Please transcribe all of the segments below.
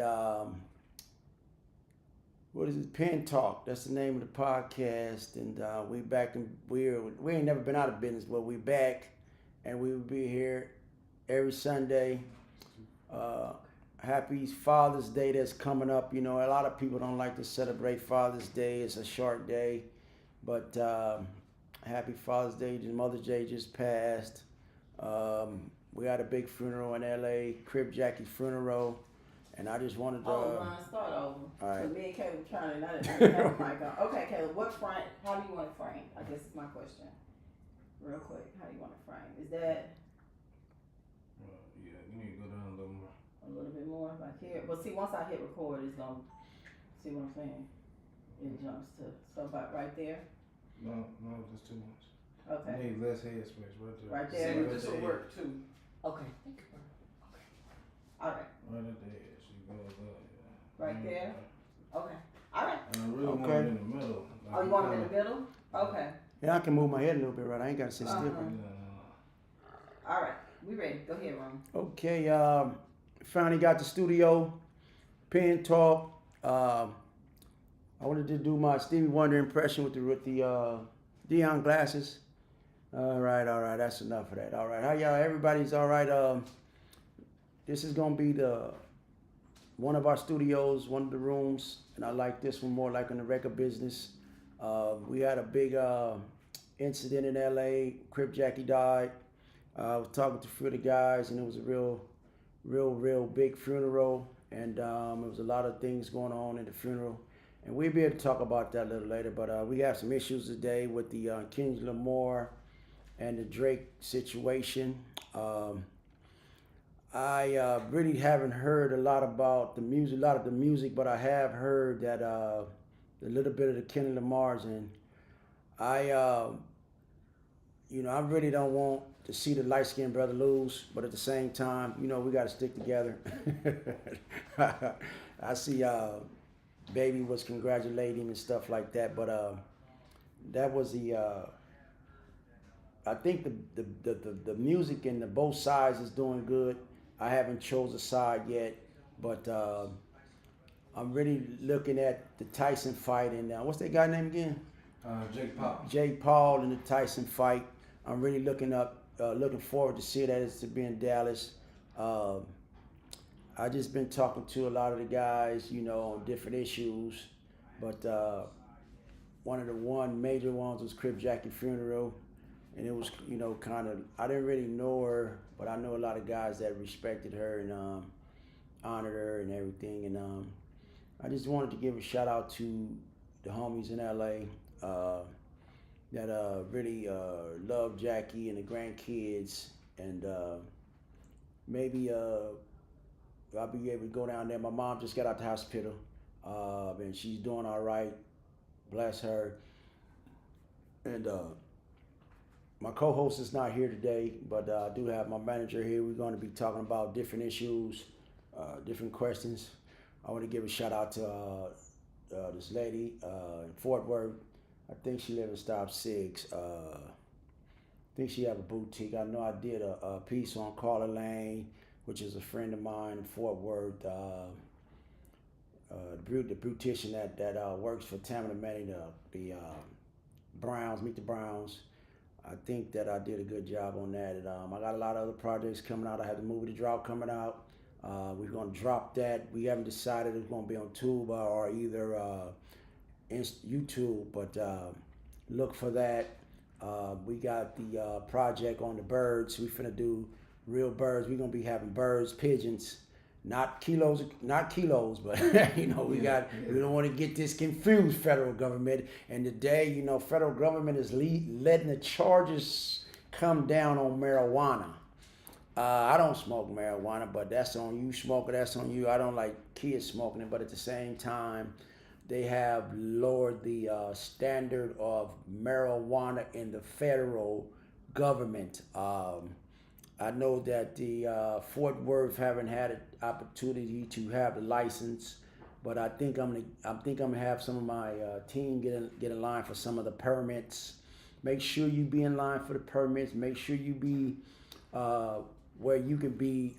and what is it? Pen Talk. That's the name of the podcast. And we back and we ain't never been out of business, but we back, and we will be here every Sunday. Happy Father's Day that's coming up. You know, a lot of people don't like to celebrate Father's Day. It's a short day, but happy Father's Day. Mother's Day just passed. We had a big funeral in LA, Crip Jackie's funeral. And I just wanted to. Ron, start over. All right. So me and Caleb trying to not have my mic on. Okay, Caleb, what frame? How do you want it framed? I guess is my question. Real quick, how do you want it framed? Is that? Yeah, you need to go down a little more. A little bit more, like here. But see, once I hit record, it's gonna. See what I'm saying? It jumps to about right there. No, just too much. Okay. You need less headspace right there. Right there. See, This will work too. Okay. Okay. All right. Right at the edge. You go up. Yeah. Right there. Okay. All right. And I really want it in the middle. Like Oh, you want them in the middle? Okay. Yeah, I can move my head a little bit, right? I ain't got to sit still. All right. We ready. Go ahead, Ron. Okay. Finally got the studio. Pen Talk. I wanted to do my Stevie Wonder impression with the Dion glasses. All right. That's enough of that. All right. How y'all? Everybody's all right. This is gonna be one of our studios, one of the rooms, and I like this one more like in the record business. We had a big incident in LA. Crip Jackie died. I was talking to a few of the guys, and it was a real big funeral, and there was a lot of things going on in the funeral. And we'll be able to talk about that a little later, but we have some issues today with the Kendrick Lamar and the Drake situation. I really haven't heard a lot about the music, but I have heard that a little bit of the Kendrick Lamar's, and I really don't want to see the light-skinned brother lose, but at the same time, we got to stick together. I see Baby was congratulating him and stuff like that, but that was I think the music and the both sides is doing good. I haven't chose a side yet, but I'm really looking at the Tyson fight, and what's that guy name again? Jake Paul. Jake Paul and the Tyson fight. I'm really looking forward to see that. It's to be in Dallas. I just been talking to a lot of the guys, on different issues, but one of the major ones was Crip Jackie funeral, and it was, kind of, I didn't really know her, but I know a lot of guys that respected her and honored her and everything, and I just wanted to give a shout out to the homies in LA that really love Jackie and the grandkids, and maybe I'll be able to go down there. My mom just got out the hospital, and she's doing all right. Bless her. And my co-host is not here today, but I do have my manager here. We're going to be talking about different issues, different questions. I want to give a shout out to this lady in Fort Worth. I think she lives in Stop 6. I think she have a boutique. I know I did a piece on Carla Lane, which is a friend of mine in Fort Worth, the beautician that works for Tamara Manning, the Browns, Meet the Browns. I think that I did a good job on that. And, I got a lot of other projects coming out. I have the movie The Drought coming out. We're going to drop that. We haven't decided if it's going to be on Tuba or either YouTube, but look for that. We got the project on the birds. We finna do real birds. We're gonna be having birds, pigeons, not kilos, but we don't want to get this confused, federal government. And today, federal government is letting the charges come down on marijuana. I don't smoke marijuana, but that's on you, smoker. That's on you. I don't like kids smoking it, but at the same time, they have lowered the standard of marijuana in the federal government. I know that the Fort Worth haven't had an opportunity to have the license, but I think I'm gonna have some of my team get in line for some of the permits. Make sure you be in line for the permits. Make sure you be where you can be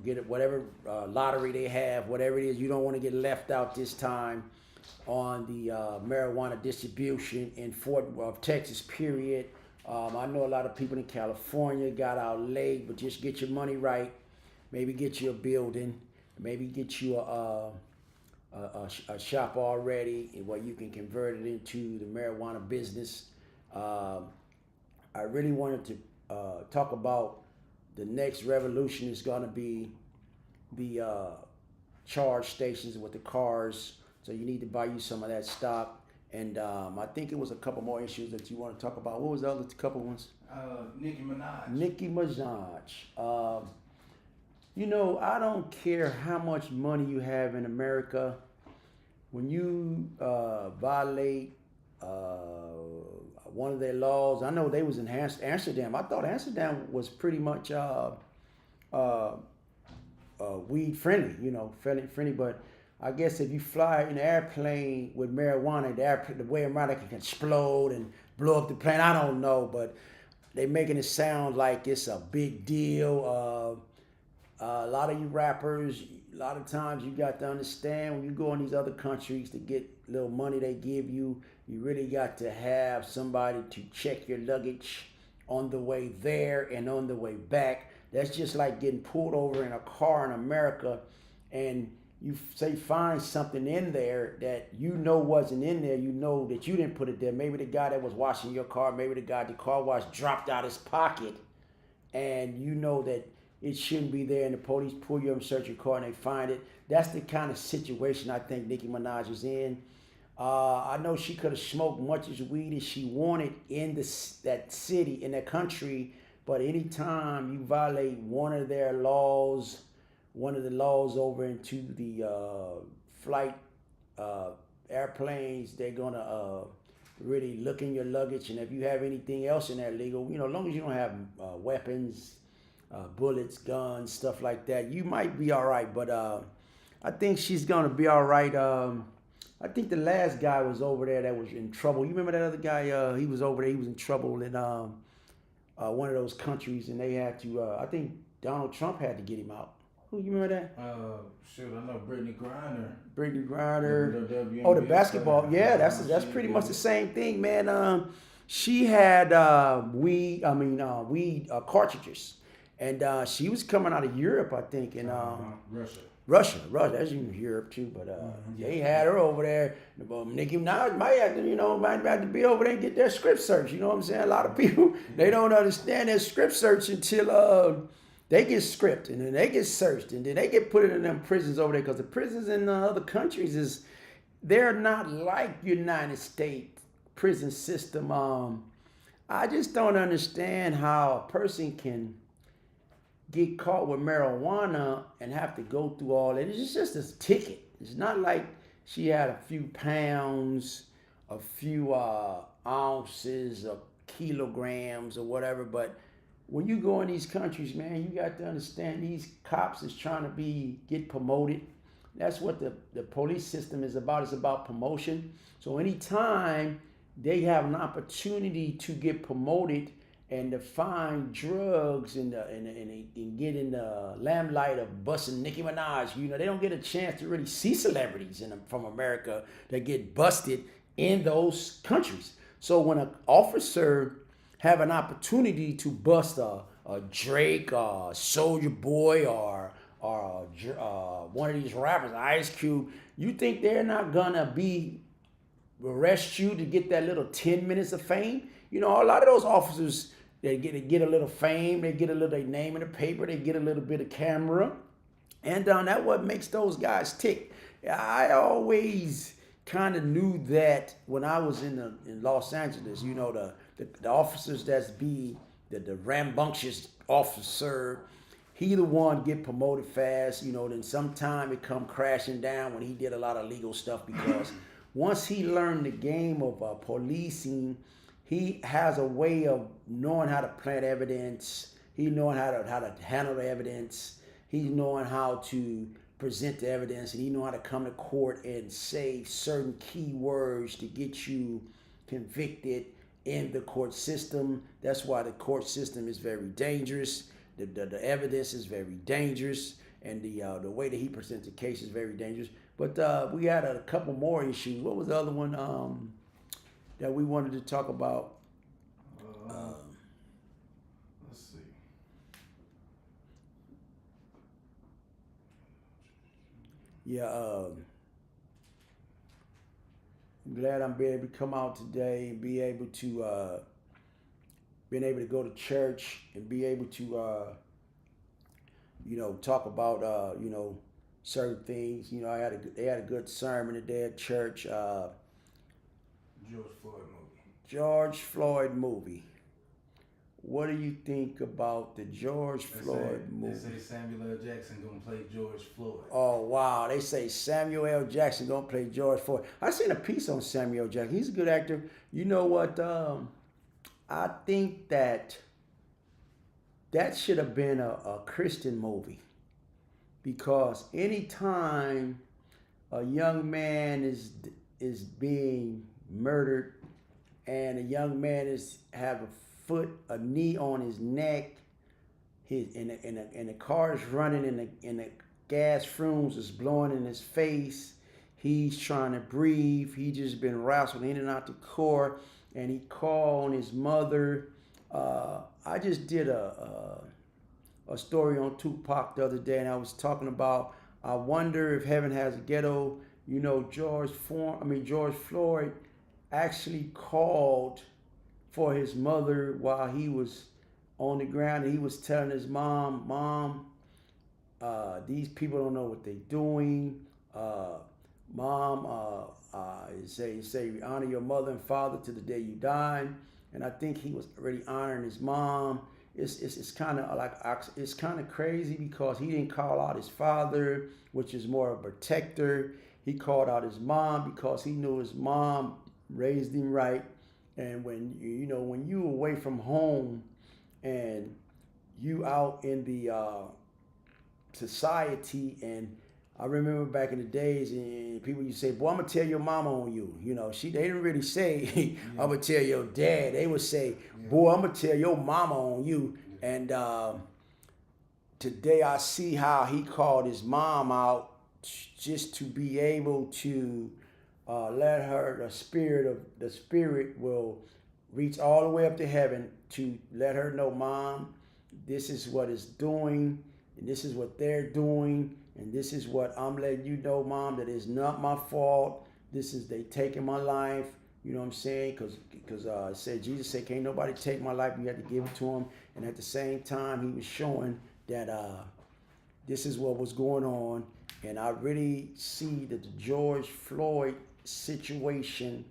get it whatever lottery they have, whatever it is. You don't want to get left out this time on the marijuana distribution in Texas. Period. I know a lot of people in California got out late, but just get your money right. Maybe get you a building. Maybe get you a shop already where you can convert it into the marijuana business. I really wanted to talk about the next revolution is going to be the charge stations with the cars. So you need to buy you some of that stock. And I think it was a couple more issues that you want to talk about. What was the other couple ones? Nicki Minaj. Nicki Minaj. You know, I don't care how much money you have in America. When you violate one of their laws, I know they was in Amsterdam. I thought Amsterdam was pretty much weed friendly, you know, friendly. But I guess if you fly in an airplane with marijuana, the way around it can explode and blow up the plane. I don't know, but they making it sound like it's a big deal. A lot of you rappers, a lot of times you got to understand when you go in these other countries to get little money they give you, you really got to have somebody to check your luggage on the way there and on the way back. That's just like getting pulled over in a car in America and you say find something in there that you know wasn't in there, you know that you didn't put it there. Maybe the guy that was washing your car, maybe the guy at the car wash dropped out his pocket and you know that it shouldn't be there and the police pull you up and search your car and they find it. That's the kind of situation I think Nicki Minaj is in. I know she could have smoked much as weed as she wanted in that city, in that country, but anytime you violate one of their laws, one of the laws over into the flight airplanes, they're gonna really look in your luggage, and if you have anything else in there legal, you know, as long as you don't have weapons, bullets, guns, stuff like that, you might be all right. But I think she's gonna be all right. I think the last guy was over there that was in trouble. You remember that other guy? He was over there. He was in trouble in one of those countries, and they had to. I think Donald Trump had to get him out. Who you remember that? Shoot, I know Brittany Griner. Brittany Griner. The Oh, the basketball. Yeah, that's pretty much the same thing, man. She had weed cartridges, and she was coming out of Europe, I think, and Russia. That's in Europe too, but they had her over there. Nicki Minaj might have to be over there and get their script search. You know what I'm saying? A lot of people they don't understand their script search until they get script and then they get searched and then they get put in them prisons over there because the prisons in other countries they're not like United States prison system. I just don't understand how a person can get caught with marijuana and have to go through all that. It's just a ticket. It's not like she had a few pounds, a few ounces, or kilograms or whatever. But when you go in these countries, man, you got to understand these cops is trying to get promoted. That's what the police system is about. It's about promotion. So anytime they have an opportunity to get promoted and to find drugs and get in the limelight of busting Nicki Minaj, you know, they don't get a chance to really see celebrities from America that get busted in those countries. So when an officer have an opportunity to bust a Drake or Soulja Boy or one of these rappers, Ice Cube, you think they're not gonna arrest you to get that little 10 minutes of fame? You know, a lot of those officers, they get a little fame, they get a little name in the paper, they get a little bit of camera, and that's what makes those guys tick. I always kind of knew that when I was in Los Angeles. You know, the officers that's the rambunctious officer, he the one get promoted fast. You know, then sometime it come crashing down when he did a lot of legal stuff because once he learned the game of policing. He has a way of knowing how to plant evidence. He knowing how to handle the evidence. He's knowing how to present the evidence, and he know how to come to court and say certain key words to get you convicted in the court system. That's why the court system is very dangerous. the evidence is very dangerous, and the way that he presents the case is very dangerous. But we had a couple more issues. What was the other one that we wanted to talk about? Let's see. Yeah, I'm glad I'm being able to come out today and be able to being able to go to church and be able to talk about certain things. They had a good sermon today at church. George Floyd movie. What do you think about the George Floyd movie? They say Samuel L. Jackson gonna play George Floyd. Oh wow! They say Samuel L. Jackson gonna play George Floyd. I seen a piece on Samuel L. Jackson. He's a good actor. You know what? I think that should have been a Christian movie, because anytime a young man is being murdered and a young man have a knee on his neck, and the car is running and the gas fumes is blowing in his face. He's trying to breathe. He just been wrestled in and out the car, and he called on his mother. I just did a story on Tupac the other day, and I was talking about, I wonder if heaven has a ghetto. George Floyd actually called for his mother while he was on the ground, and he was telling his Mom, these people don't know what they're doing. Mom, say honor your mother and father to the day you die. And I think he was already honoring his mom. It's kind of crazy, because he didn't call out his father, which is more of a protector. He called out his mom because he knew his mom raised him right. And when you away from home and you out in the society, and I remember back in the days, and people used to say, "Boy, I'm gonna tell your mama on you." They didn't really say, "I'm gonna tell your dad." They would say, "Boy, I'm gonna tell your mama on you." And today I see how he called his mom out just to be able to let her, the spirit will reach all the way up to heaven to let her know, Mom, this is what it's doing, and this is what they're doing, and this is what I'm letting you know, Mom, that it's not my fault. They taking my life. You know what I'm saying? Because Jesus said, can't nobody take my life. You have to give it to him. And at the same time, he was showing that this is what was going on. And I really see that the George Floyd situation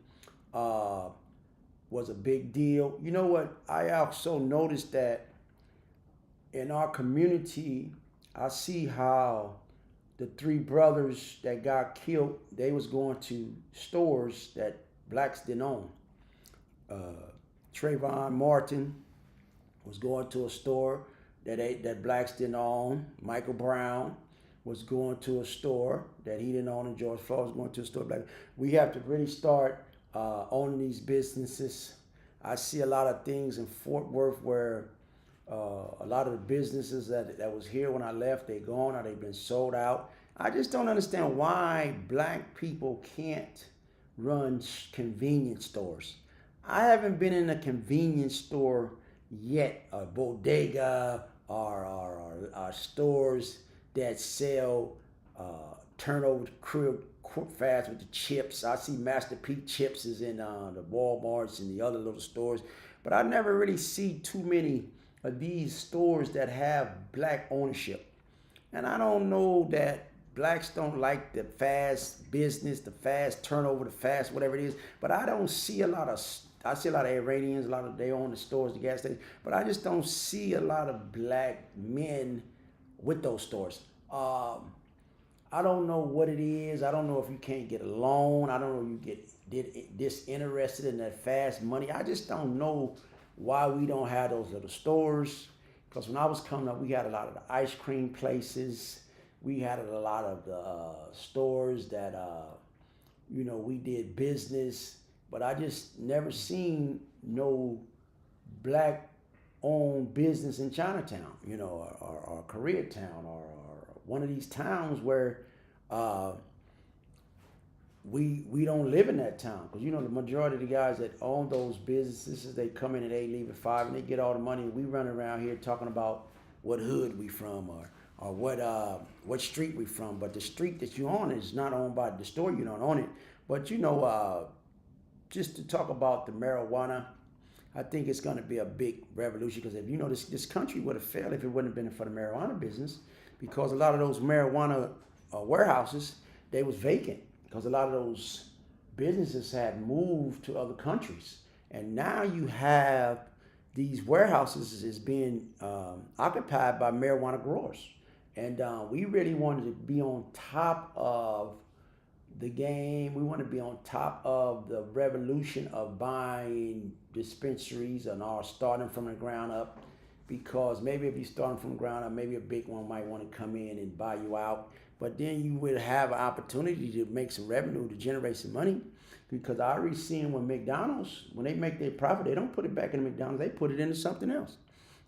was a big deal. You know what? I also noticed that in our community, I see how the three brothers that got killed, they was going to stores that blacks didn't own. Trayvon Martin was going to a store that blacks didn't own. Michael Brown was going to a store that he didn't own, and George Floyd was going to a store black. We have to really start owning these businesses. I see a lot of things in Fort Worth where a lot of the businesses that was here when I left, they gone or they've been sold out. I just don't understand why black people can't run convenience stores. I haven't been in a convenience store yet, a bodega or stores that sell turnover Crip fast with the chips. I see Master P chips is in the Walmarts and the other little stores, but I never really see too many of these stores that have black ownership. And I don't know that blacks don't like the fast business, the fast turnover, the fast whatever it is, but I don't see a lot of, I see a lot of Iranians, a lot of, they own the stores, the gas stations, but I just don't see a lot of black men with those stores. I don't know what it is. I don't know if you can't get a loan. I don't know if you get disinterested in that fast money. I just don't know why we don't have those little stores. Because when I was coming up, we had a lot of the ice cream places. We had a lot of the stores that, we did business. But I just never seen no black own business in Chinatown, you know, or Koreatown, or one of these towns where uh, we don't live in that town, because you know the majority of the guys that own those businesses, they come in and they leave at 5 and they get all the money. We run around here talking about what hood we from, or what street we from, but the street that you own is not owned by the store. You don't own it. But you know, just to talk about the marijuana, I think it's going to be a big revolution, because if you know this country would have failed if it wouldn't have been for the marijuana business, because a lot of those marijuana warehouses, they was vacant, because a lot of those businesses had moved to other countries, and now you have these warehouses is being occupied by marijuana growers, and we really wanted to be on top of the game. We want to be on top of the revolution of buying dispensaries and all starting from the ground up, because maybe if you starting from the ground up, maybe a big one might want to come in and buy you out, but then you would have an opportunity to make some revenue, to generate some money, because I already seen when McDonald's, when they make their profit, they don't put it back in the McDonald's, they put it into something else.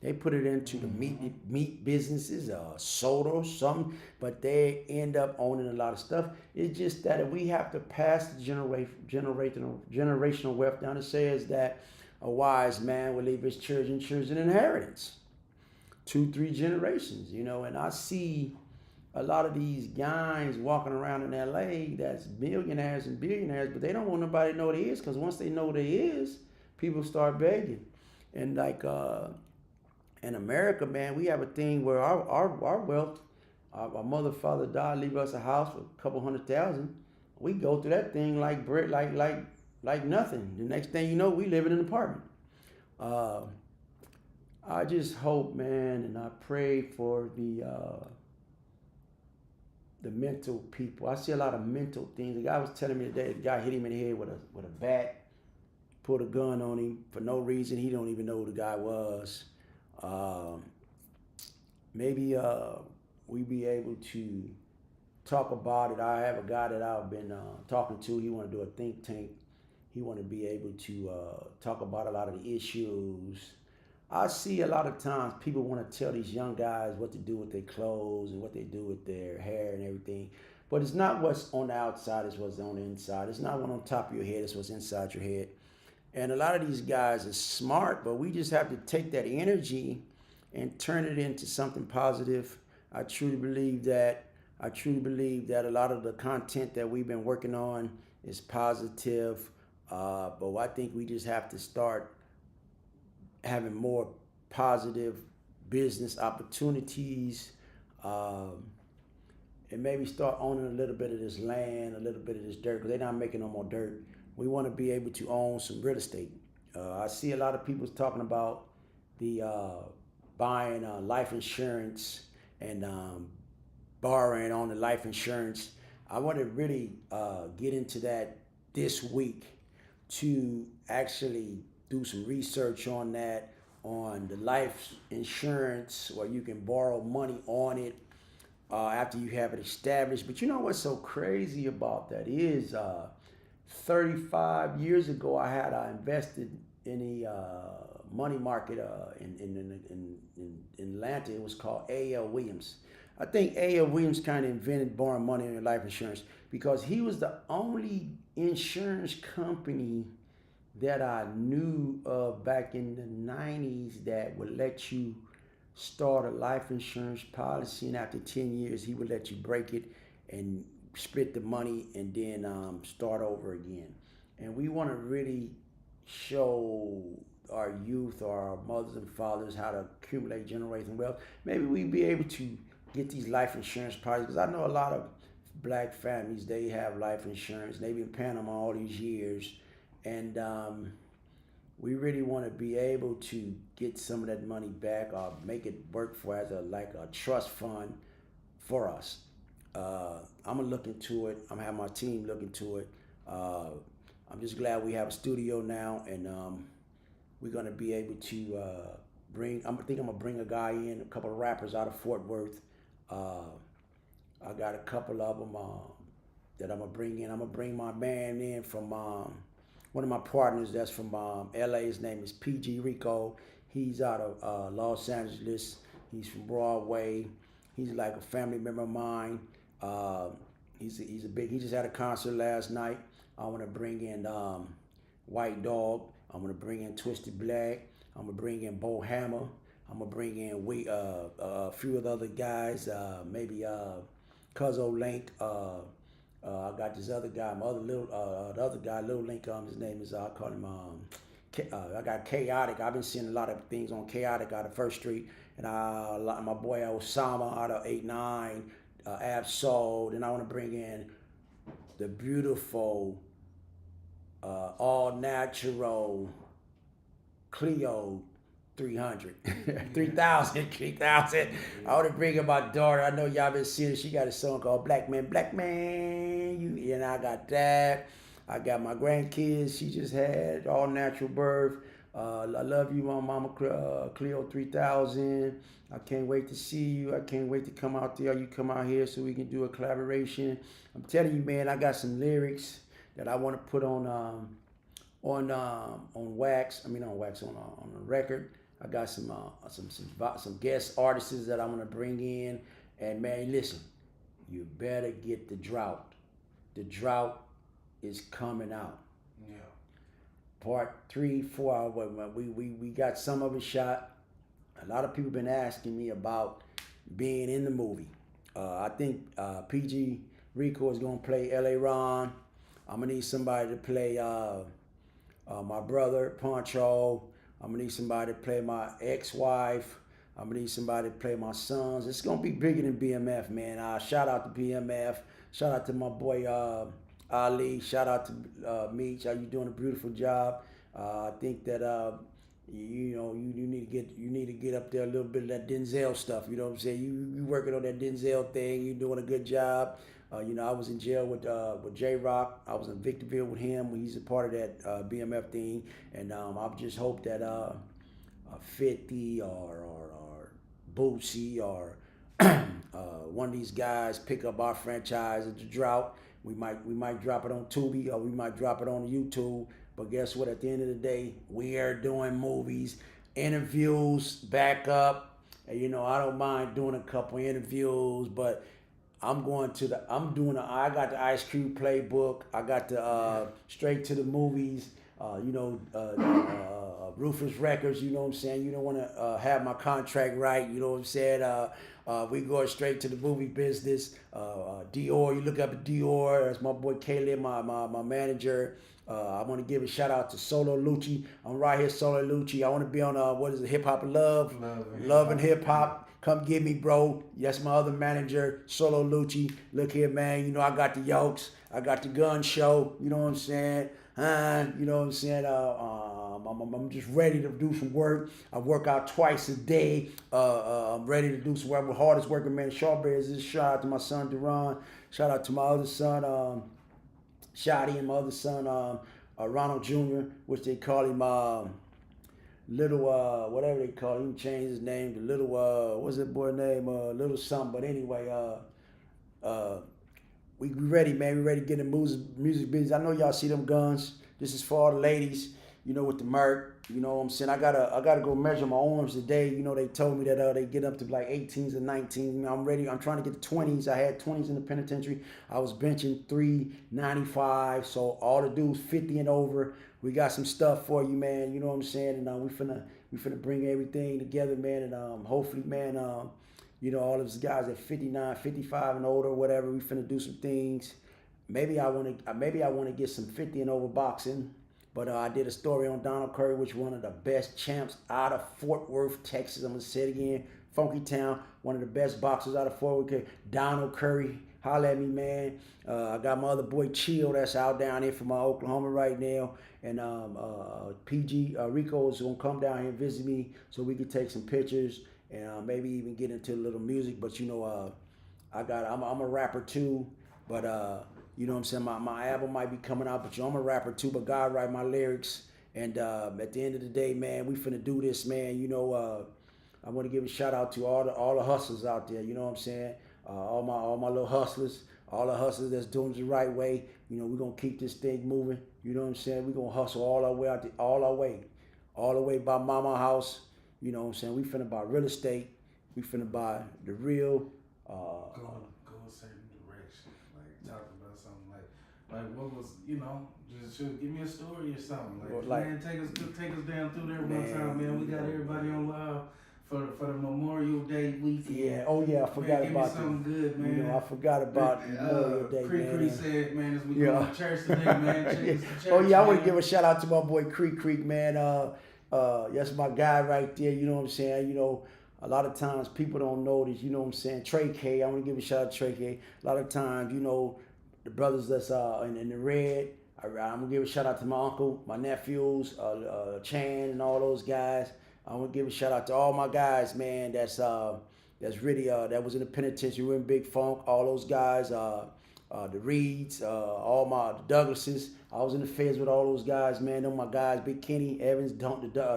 They put it into the meat businesses, soda or something, but they end up owning a lot of stuff. It's just that if we have to pass the generational wealth down, it says that a wise man will leave his children an inheritance. 2-3 generations, you know, and I see a lot of these guys walking around in LA that's millionaires and billionaires, but they don't want nobody to know what it is, because once they know what it is, people start begging. And like in America, man, we have a thing where our wealth, our mother, father died, leave us a house for a couple $100,000. We go through that thing like bread, like nothing. The next thing you know, we live in an apartment. I just hope, man, and I pray for the mental people. I see a lot of mental things. The guy was telling me today, the guy hit him in the head with a bat, put a gun on him for no reason. He don't even know who the guy was. Maybe we be able to talk about it. I have a guy that I've been talking to. He want to do a think tank. He want to be able to talk about a lot of the issues. I see a lot of times people want to tell these young guys what to do with their clothes and what they do with their hair and everything. But it's not what's on the outside, it's what's on the inside. It's not what's on top of your head, it's what's inside your head. And a lot of these guys are smart, but we just have to take that energy and turn it into something positive. I truly believe that a lot of the content that we've been working on is positive. But I think we just have to start having more positive business opportunities, and maybe start owning a little bit of this land, a little bit of this dirt, because they're not making no more dirt. We want to be able to own some real estate. I see a lot of people talking about the buying life insurance and borrowing on the life insurance. I want to really get into that this week to actually do some research on that, on the life insurance, where you can borrow money on it after you have it established. But you know what's so crazy about that is 35 years ago, I had invested in a money market in Atlanta. It was called A.L. Williams. I think A.L. Williams kind of invented borrowing money on your life insurance, because he was the only insurance company that I knew of back in the 90s that would let you start a life insurance policy, and after 10 years, he would let you break it and split the money and then start over again. And we want to really show our youth or our mothers and fathers how to accumulate generational wealth. Maybe we'd be able to get these life insurance policies, because I know a lot of black families, they have life insurance. They've been paying them all these years. And we really want to be able to get some of that money back, or make it work for as a trust fund for us. I'm gonna look into it. I'm gonna have my team look into it. I'm just glad we have a studio now, and we're gonna be able to bring. I think I'm gonna bring a guy in, a couple of rappers out of Fort Worth. I got a couple of them that I'm gonna bring in. I'm gonna bring my man in from one of my partners that's from LA. His name is PG Rico. He's out of Los Angeles. He's from Broadway. He's like a family member of mine. He's a big. He just had a concert last night. I want to bring in White Dog. I'm gonna bring in Twisted Black. I'm gonna bring in Bo Hammer. I'm gonna bring in a few of the other guys. Maybe Cuzzo Link. I got this other guy, the other guy, Lil Link. His name is I call him. I got Chaotic. I've been seeing a lot of things on Chaotic out of First Street, and my boy Osama out of 8-9, Absol. Then I want to bring in the beautiful, all natural Cleo 300, 3000. I want to bring in my daughter. I know y'all been seeing it. She got a song called Black Man, You, and I got that. I got my grandkids. She just had all natural birth. I love you, my mama, Cleo 3000. I can't wait to see you. I can't wait to come out there. You come out here so we can do a collaboration. I'm telling you, man, I got some lyrics that I want to put on wax. On a record. I got some guest artists that I want to bring in. And man, listen, you better get the drought. The drought is coming out. Yeah. Part 3, 4. We got some of it shot. A lot of people been asking me about being in the movie. I think PG Rico is gonna play LA Ron. I'm gonna need somebody to play my brother Poncho. I'm gonna need somebody to play my ex-wife. I'm gonna need somebody to play my sons. It's gonna be bigger than BMF, man. Shout out to BMF. Shout out to my boy Ali. Shout out to Meech. You doing a beautiful job. I think that you need to get up there a little bit of that Denzel stuff. You know what I'm saying? You working on that Denzel thing. You doing a good job. I was in jail with J Rock. I was in Victorville with him. He's a part of that BMF thing, and I just hope that 50 or Boosie or one of these guys pick up our franchise at the drought. We might drop it on Tubi or we might drop it on YouTube. But guess what? At the end of the day, we are doing movies, interviews, backup. And, I don't mind doing a couple interviews, but I got the Ice Cube playbook. I got the Straight to the Movies. Rufus Records. You know what I'm saying? You don't want to have my contract right. You know what I'm saying? We go straight to the movie business. Dior. You look up at Dior. That's my boy Caleb, my manager. I want to give a shout out to Solo Lucci. I'm right here, Solo Lucci. I want to be on Hip Hop and Love and Hip Hop. Come get me, bro. That's my other manager, Solo Lucci. Look here, man. I got the Yokes. I got the Gun Show. You know what I'm saying? You know what I'm saying? I'm just ready to do some work. I work out twice a day. I'm ready to do some work. I'm the hardest working man. Shawberries. Shout out to my son, Duran. Shout out to my other son, Shotty, and my other son, Ronald Jr., which they call him Little, whatever they call him. He changed his name to Little, what's that boy name? Little something. But anyway, we ready, man. We ready to get in music business. I know y'all see them guns. This is for all the ladies, with the Merc. You know what I'm saying? I gotta go measure my arms today. They told me that they get up to like 18s and 19s. I'm ready. I'm trying to get the 20s. I had 20s in the penitentiary. I was benching 395. So all the dudes 50 and over. We got some stuff for you, man. You know what I'm saying? And we finna bring everything together, man. And hopefully, man, all of us guys at 59, 55 and older, whatever, we finna do some things. Maybe I wanna get some 50 and over boxing. But I did a story on Donald Curry, which is one of the best champs out of Fort Worth, Texas. I'm gonna say it again, Funky Town, one of the best boxers out of Fort Worth. Donald Curry, holla at me, man. I got my other boy Chill that's out down here from Oklahoma right now, and PG Rico is gonna come down here and visit me so we can take some pictures and maybe even get into a little music. But I'm a rapper too, but. You know what I'm saying? My album might be coming out, but I'm a rapper too, but God write my lyrics. And at the end of the day, man, we finna do this, man. I want to give a shout out to all the hustlers out there. You know what I'm saying? All my little hustlers, all the hustlers that's doing it the right way. We're gonna keep this thing moving. You know what I'm saying? We're gonna hustle all our way by Mama House. You know what I'm saying? We finna buy real estate. We finna buy the real. Go a certain direction. Like talk about something like what was just give me a story or something. Like man, take us down through there one time, man. We got everybody on live for the Memorial Day weekend. Yeah. Oh yeah, I forgot man, about give me something good, man. You know, I forgot about Memorial Day, man. Crip said, man, as we go to church today, man. Check us to church, Oh yeah, I want to man. give a shout out to my boy Creek, man. That's my guy right there. You know what I'm saying? You know, a lot of times people don't know this. You know what I'm saying? Trey K. I want to give a shout out to Trey K. A lot of times, you know, the brothers that's in the red. I'm gonna give a shout out to my uncle, my nephews, Chan, and all those guys. I want to give a shout out to all my guys, man. That's really that was in the penitentiary. We in Big Funk. All those guys, the Reeds, all the Douglases. I was in the feds with all those guys, man. Them my guys, Big Kenny, Evans,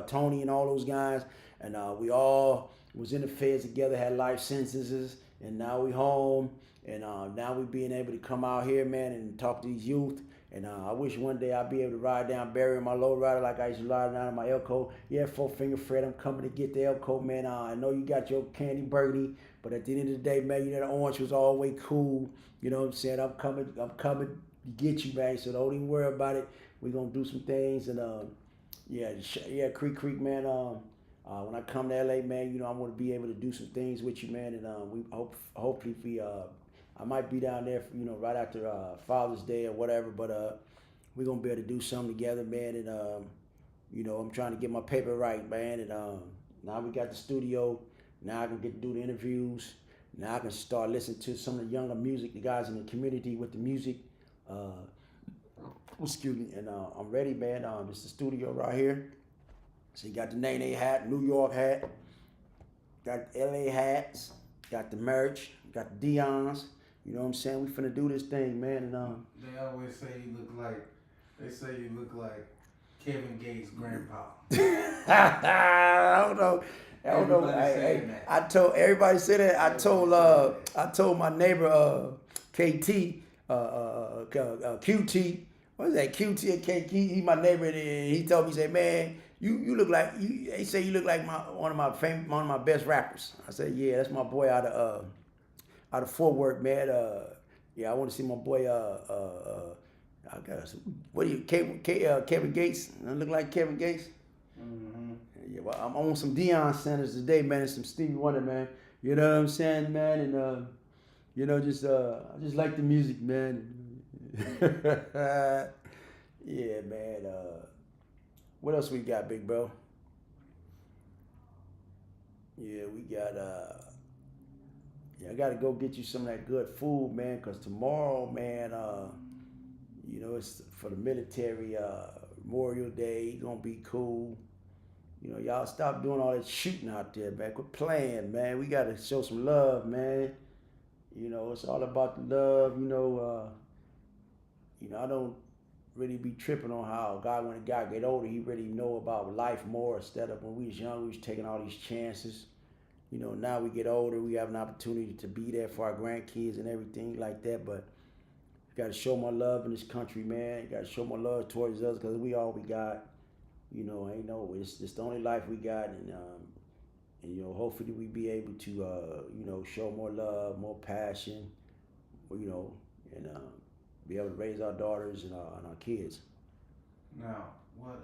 Tony, and all those guys. And we all was in the feds together, had life sentences, and now we home. And now we being able to come out here, man, and talk to these youth. And I wish one day I'd be able to ride down Barry in my low rider like I used to ride down in my Elko. Yeah, 4-Finger Fred, I'm coming to get the Elko, man. I know you got your candy burgundy, but at the end of the day, man, you know the orange was always cool. You know what I'm saying? I'm coming to get you, man. So don't even worry about it. We're gonna do some things, and Creek, man. When I come to LA, man, you know I'm gonna be able to do some things with you, man, and we hopefully I might be down there, you know, right after Father's Day or whatever, but we're going to be able to do something together, man, and, you know, I'm trying to get my paper right, man, and now we got the studio. Now I can get to do the interviews. Now I can start listening to some of the younger music, the guys in the community with the music. Excuse me, and I'm ready, man. This is the studio right here. So you got the Nene hat, New York hat, got LA hats, got the merch, got the Dion's. You know what I'm saying? We finna do this thing, man. And they always say you look like Kevin Gates' grandpa. I don't know. I told everybody say that. I told my neighbor KT, QT. What is that? QT and KT. He my neighbor, and he told me, he said, man, you look like you. They say you look like one of my best rappers. I said, yeah, that's my boy out of Fort Worth, man. I want to see my boy. I guess what do you Kevin Gates? I look like Kevin Gates. Mm-hmm. Yeah, well, I'm on some Deion Sanders today, man, and some Stevie Wonder, man. You know what I'm saying, man, and you know, I just like the music, man. Yeah, man. What else we got, big bro? Yeah, we got I gotta go get you some of that good food, man, cause tomorrow, man, you know, it's for the military, Memorial Day, gonna be cool. You know, y'all stop doing all that shooting out there, man. Quit playing, man. We gotta show some love, man. You know, it's all about the love, you know, I don't really be tripping on how when a guy get older, he really know about life more instead of when we was young, we was taking all these chances. You know, now we get older, we have an opportunity to be there for our grandkids and everything like that. But you got to show more love in this country, man. You got to show more love towards us because we all we got. You know, it's the only life we got, and you know, hopefully we be able to, you know, show more love, more passion, you know, and be able to raise our daughters and our kids. Now, what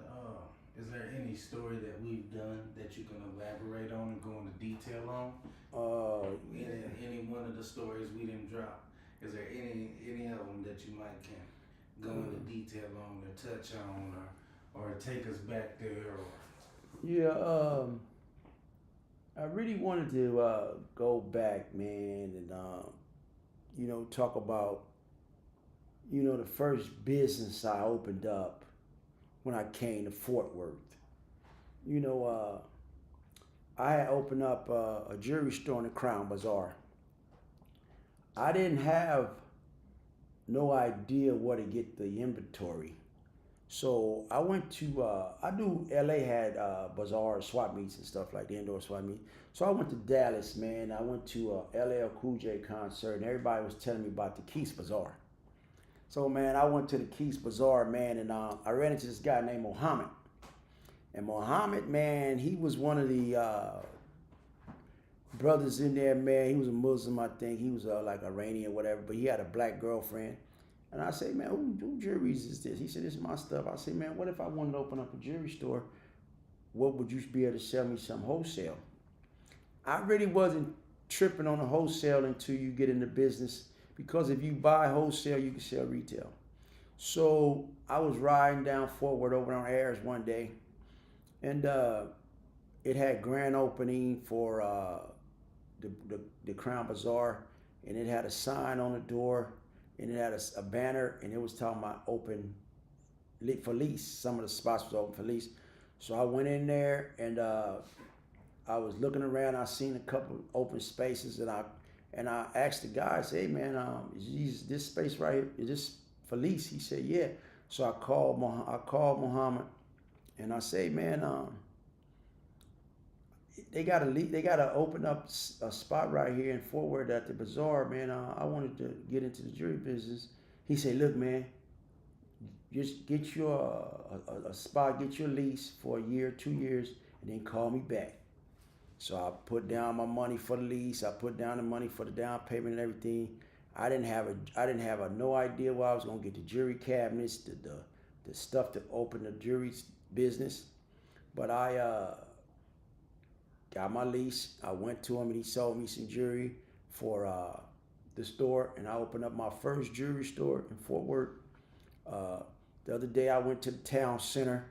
is there any story that we've done that you can elaborate on and go into detail on? Any one of the stories we didn't drop? Is there any of them that you might can go into detail on or touch on or take us back there? Yeah, I really wanted to go back, man, and you know, talk about, you know, the first business I opened up when I came to Fort Worth. You know, I had opened up a jewelry store in the Crown Bazaar. I didn't have no idea where to get the inventory. So I went to, I knew LA had bazaars, swap meets and stuff like the indoor swap meet. So I went to Dallas, man. I went to a LL Cool J concert and everybody was telling me about the Keith's Bazaar. So, man, I went to the Keith's Bazaar, man, and I ran into this guy named Mohammed. And Muhammad, man, he was one of the brothers in there, man. He was a Muslim, I think. He was like Iranian or whatever, but he had a black girlfriend. And I say, man, who jewelries is this? He said, this is my stuff. I say, man, what if I wanted to open up a jewelry store? What would you be able to sell me some wholesale? I really wasn't tripping on the wholesale until you get into business, because if you buy wholesale, you can sell retail. So I was riding down Forward over on Ayers one day, and it had grand opening for the Crown Bazaar, and it had a sign on the door, and it had a banner, and it was talking about open for lease. Some of the spots was open for lease. So I went in there, and I was looking around. I seen a couple open spaces, and I asked the guy, I said, hey man, is this space right here, is this for lease? He said, yeah. So I called Muhammad, and I say, man, they gotta open up a spot right here in Fort Worth at the bazaar, man. I wanted to get into the jewelry business. He said, look, man, just get you a spot, get your lease for a year, 2 years, and then call me back. So I put down my money for the lease. I put down the money for the down payment and everything. I didn't have no idea where I was gonna get the jewelry cabinets, the stuff to open the jewelry business. But I got my lease. I went to him, and he sold me some jewelry for the store, and I opened up my first jewelry store in Fort Worth. The other day I went to the town center,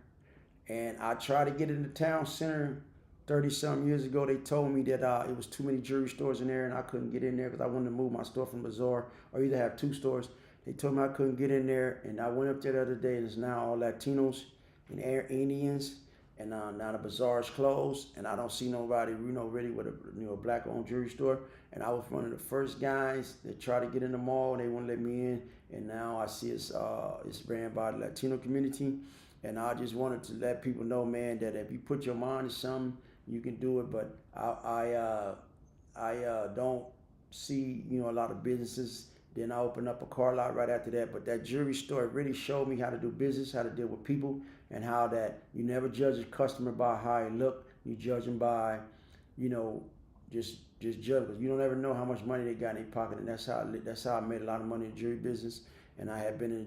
and I tried to get in the town center 30-something years ago. They told me that it was too many jewelry stores in there, and I couldn't get in there because I wanted to move my store from Bazaar or either have 2 stores. They told me I couldn't get in there, and I went up there the other day, and it's now all Latinos and Indians, and now the Bazaar is closed, and I don't see nobody, really with a black-owned jewelry store. And I was one of the first guys that tried to get in the mall, and they wouldn't let me in. And now I see it's ran by the Latino community, and I just wanted to let people know, man, that if you put your mind to something, you can do it. But I don't see a lot of businesses. Then I opened up a car lot right after that. But that jewelry store really showed me how to do business, how to deal with people, and how that you never judge a customer by how he look. You judge them by, just judge, because you don't ever know how much money they got in their pocket. And that's how I made a lot of money in the jewelry business. And I stayed in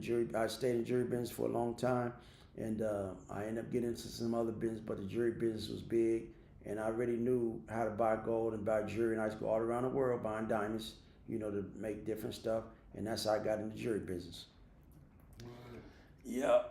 the jewelry business for a long time. And I ended up getting into some other business, but the jewelry business was big. And I really knew how to buy gold and buy jewelry. And I used to go all around the world buying diamonds, to make different stuff. And that's how I got into the jewelry business. Yeah.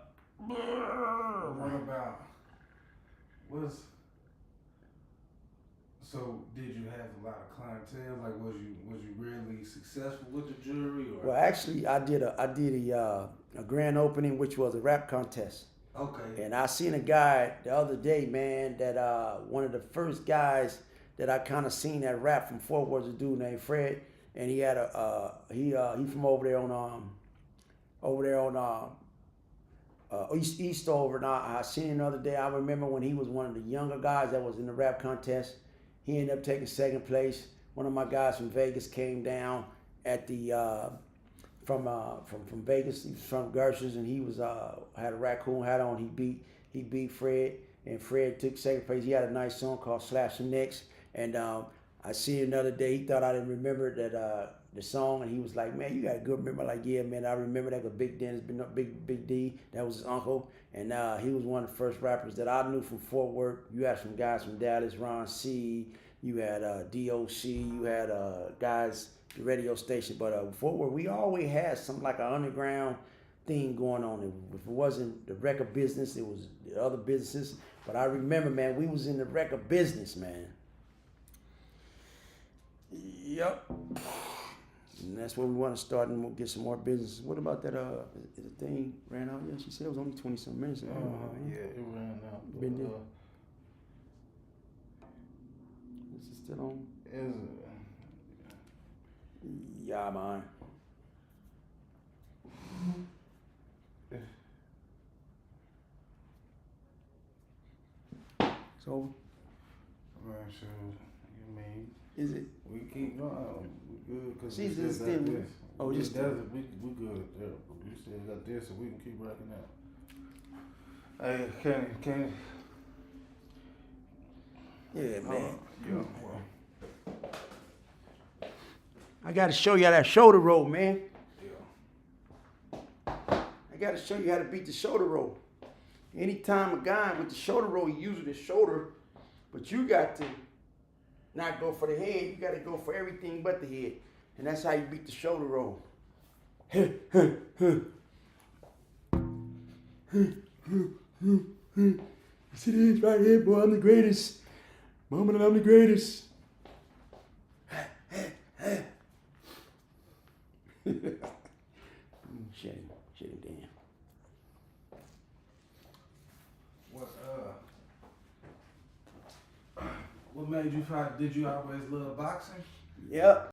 So did you have a lot of clientele? Like, was you really successful with the jewelry? Or? Well, actually, I did a grand opening, which was a rap contest. Okay. And I seen a guy the other day, man, that one of the first guys that I kind of seen that rap from Fort Worth was a dude named Fred, and he had he from over there on Eastover. And I seen him the other day. I remember when he was one of the younger guys that was in the rap contest. He ended up taking second place. One of my guys from Vegas came down at the from Vegas. He was from Gersh's, and he was had a raccoon hat on. He beat Fred, and Fred took second place. He had a nice song called "Slap Some Necks," and I see him another day. He thought I didn't remember that the song, and he was like, "Man, you got a good memory." Like, yeah, man, I remember that. Because Big Dennis, Big D, that was his uncle, and he was one of the first rappers that I knew from Fort Worth. You had some guys from Dallas, Ron C. You had DOC. You had guys, the radio station. But Fort Worth, we always had something like an underground thing going on. If it wasn't the record business, it was the other businesses. But I remember, man, we was in the record business, man. Yep. And that's where we want to start, and we'll get some more business. What about that? The thing ran out. Yeah, she said it was only 20-some minutes ago. Yeah, it ran out. Been there. Is it still on? Is it? Yeah, man. So, Man, sure. You mean? is it? We keep going. We good because we She's still just got still- this. oh, we just- we good there, but we still got this, so we can keep rocking out. Hey, Yeah, man. Yeah, well, I gotta show you how that shoulder roll, man. yeah. I gotta show you how to beat the shoulder roll. Anytime a guy with the shoulder roll, he uses the shoulder, but you got to not go for the head. You gotta go for everything but the head. And that's how you beat the shoulder roll. Yes, it is right here, boy. I'm the greatest. Mama, I'm the greatest. Shut him down. What made you fight? Did you always love boxing? Yep.